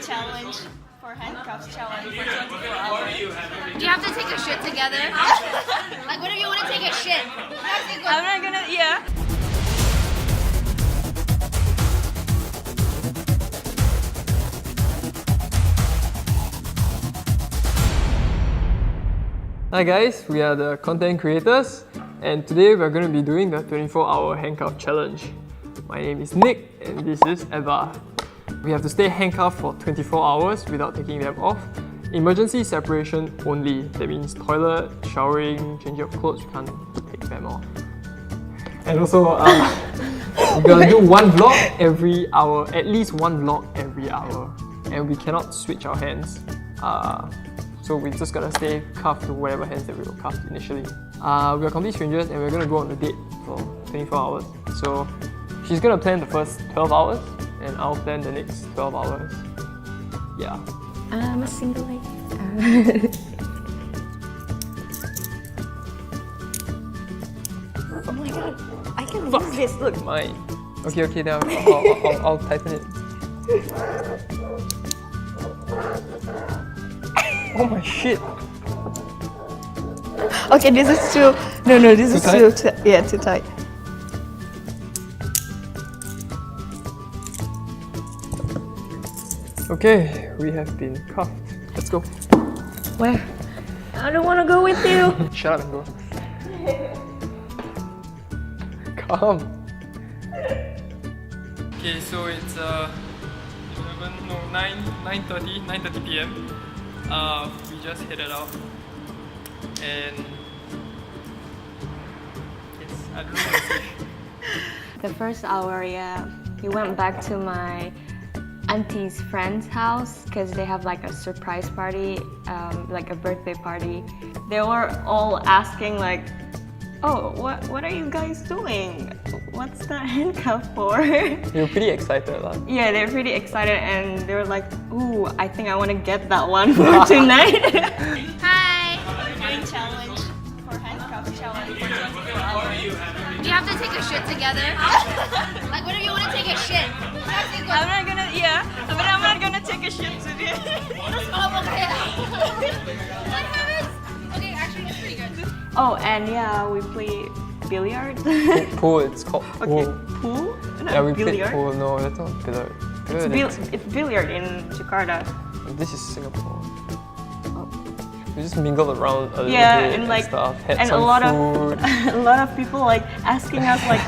ongoing challenge for handcuffs challenge for 24 hours. Do you have to take a shit together? Like, what if you want to take a shit? I'm not gonna, yeah. Hi guys, we are the content creators, and today we're going to be doing the 24-hour handcuff challenge. My name is Nick, and this is Eva. We have to stay handcuffed for 24 hours without taking them off. Emergency separation only. That means toilet, showering, changing of clothes, you can't take them off. And also, we're gonna do one vlog every hour, at least one vlog every hour. And we cannot switch our hands. So we're just gonna stay cuffed to whatever hands that we were cuffed initially. We're complete strangers and we're gonna go on a date for 24 hours. So she's gonna plan the first 12 hours and I'll plan the next 12 hours. Yeah. I'm a single lady. Oh my god, I can use this, look. Mine. Okay, now I'll tighten it. Oh my shit! Okay, this is too. No, this is too tight. Yeah, too tight. Okay, we have been cuffed. Let's go. Where? I don't want to go with you. Shut up and go. Come. Okay, so it's 9:30 p.m. We just headed out, and I don't know what to say. The first hour, yeah, we went back to my auntie's friend's house because they have like a surprise party, like a birthday party. They were all asking like, oh, what are you guys doing? What's that handcuff for? They were pretty excited, lah. Yeah, they're pretty excited and they were like, ooh, I think I want to get that one for tonight. Hi! Ongoing challenge for handcuffs challenge for 24 hours. Do you have to take a shit together? Like, what if you want to take a shit? I'm not gonna, yeah, but I'm not gonna take a shit today. Oh, okay. What happens? Okay, actually, that's pretty good. Oh, and yeah, we play billiard. Pool, it's called pool. Okay, pool? Not Yeah, we played billiard. pool. No, that's not billiard. It's billiard in Jakarta. This is Singapore. We just mingled around a little Yeah, bit and like, stuff. Had and a some lot food. of a lot of people like asking us like,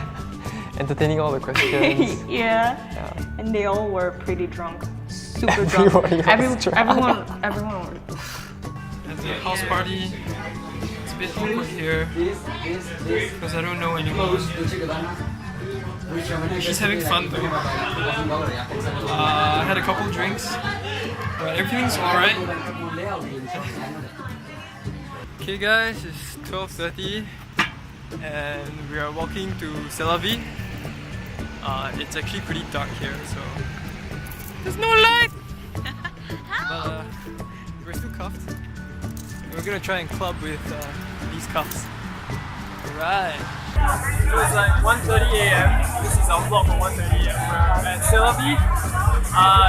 entertaining all the questions. yeah, Yeah. and they all were pretty drunk, super drunk. Everybody was drunk. Everyone were. At the house party, it's a bit awkward here because I don't know anyone. She's having fun though. I had a couple drinks, but everything's alright. Okay guys, it's 12:30 and we are walking to Cinematography. It's actually pretty dark here, so there's no light! But we're still cuffed. We're gonna try and club with these cuffs. Alright. So it's like 1:30 a.m. This is our vlog for 1:30 a.m. We're at Cinematography.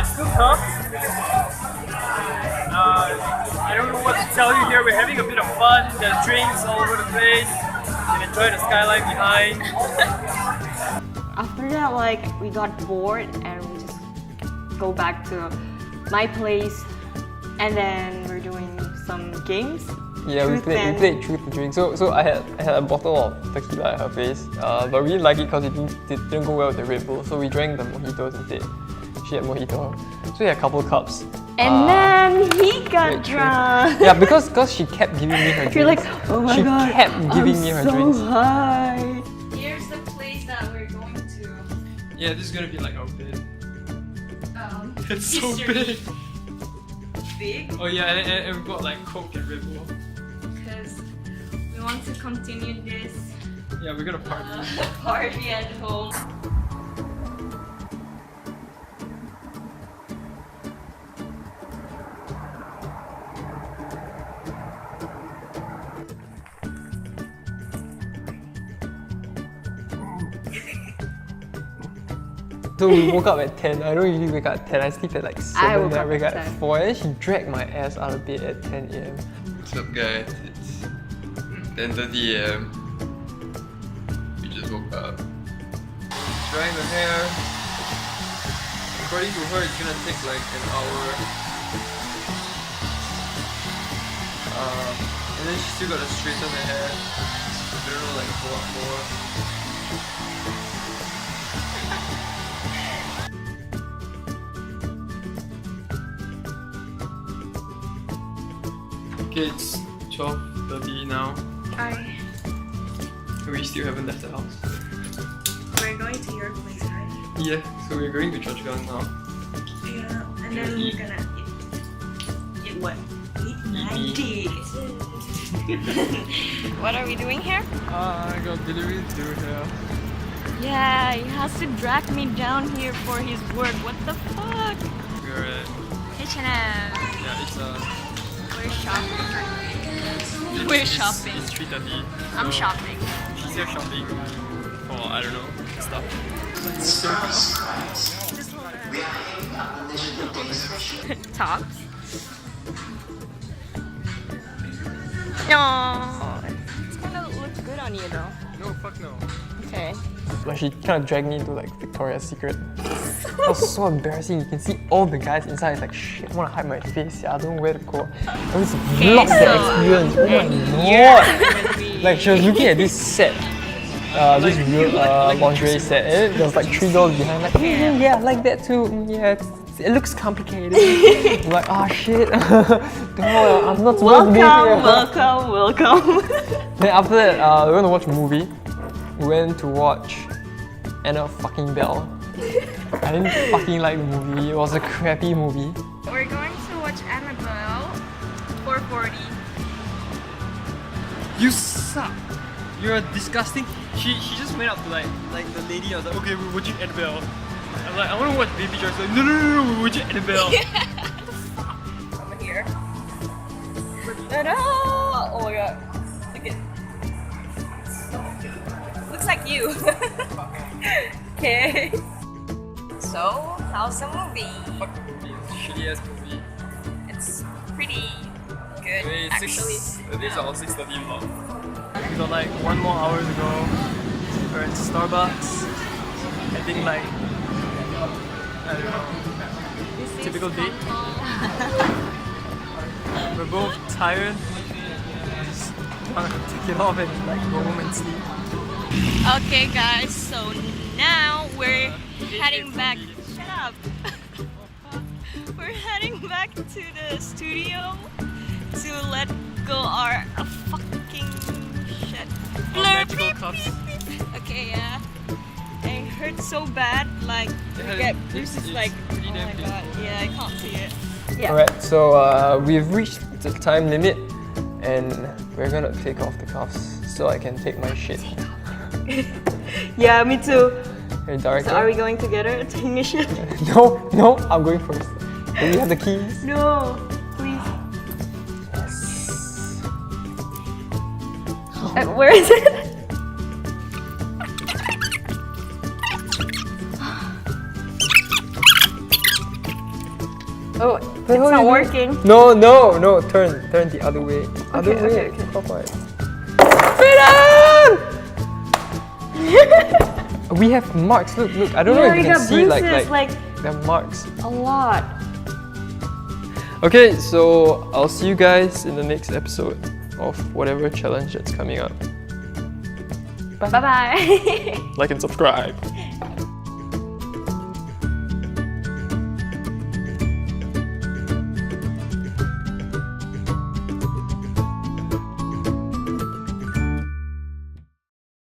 Still cuffed. I don't know what to tell you here. We're having a bit of fun. There's drinks all over the place. You can enjoy the skyline behind. After that, like we got bored and we just go back to my place, and then we're doing some games. Yeah, we played Truth and Drink. So I had a bottle of tequila at her place, but we didn't like it because it didn't go well with the Red Bull. So we drank the mojitos instead. She had mojito. So we had a couple cups. And then he got drunk. Yeah, because she kept giving me her drinks. You're like, oh my god, she kept giving me her so drinks. high. Here's the place that we're going to. Yeah, this is gonna be like our bed. It's so big. Big? Oh yeah, and we got like Coke and Red Bull. Because we want to continue this Yeah, we're gonna party. party at home. So we woke up at 10. I don't usually wake up at 10. I sleep at like 7, then I wake up at 4. And then she dragged my ass out of bed at 10 AM. What's up guys? It's 10:30 AM. We just woke up. Drying the hair. According to her, it's gonna take like an hour. And then she still gotta straighten the hair. I don't know, like a lot more. Okay, it's 12:30 now. Hi. We still haven't left the house. We're going to your place, right? Yeah, so we're going to Churchgang now. Yeah, and then we're gonna eat what? Eat Maggi. What are we doing here? I got delivery to do here. Yeah, he has to drag me down here for his work. What the fuck? We're at, H&M. yeah, it's We're shopping. We're shopping. It's 3:30. I'm so shopping. She's here shopping for, I don't know, stuff. Tops. No, it's gonna look good on you though. No, fuck no. Okay. Like she kind of dragged me into like Victoria's Secret. That was so embarrassing. You can see all the guys inside. It's like shit. I want to hide my face. Yeah, I don't know where to go. I was vlog the experience. Oh my god! Like she was looking at this set, this real lingerie set, and then there was like 3 girls behind. Like yeah, I like that too. Yeah, it looks complicated. I'm like oh shit. No, I'm not supposed to be here. Welcome. Then after that, we went to watch a movie. We went to watch Anna fucking Belle. I didn't fucking like the movie. It was a crappy movie. We're going to watch Annabelle 440. You suck. You're disgusting. She just went up to like the lady. I was like, okay, we're watching Annabelle. I'm like, I want to watch Baby Shark. She's like, no, we're watching Annabelle. Over here. Ta-da! Oh my god. Look at. Looks like you. Okay. So, how's the movie? Fuck the movie. It's a shitty ass movie. It's pretty good, Wait, actually. This is our 6:30 vlog. We got like 1 more hour to go. We're at Starbucks. I think like, I don't know, typical date. We're both tired. Just wanna take it off and like go home and sleep. Okay, guys, so now we're heading back. Shut up! We're heading back to the studio to let go our fucking shit. Magical cuffs. Okay, yeah. It hurts so bad, like you get bruises like. Oh my god, yeah, I can't see it. Yeah. Alright, so we've reached the time limit and we're gonna take off the cuffs so I can take my shit. Yeah, me too. Hey, director. So are we going together taking a shit? No, I'm going first. Do we have the keys? No, please. Yes. Where is it? Oh, it's not working. No, turn the other way. Other way. Okay. Clockwise. Freedom! We have marks. Look. I don't know if you can see like there are marks. A lot. Okay, so I'll see you guys in the next episode of whatever challenge that's coming up. Bye bye. Like and subscribe.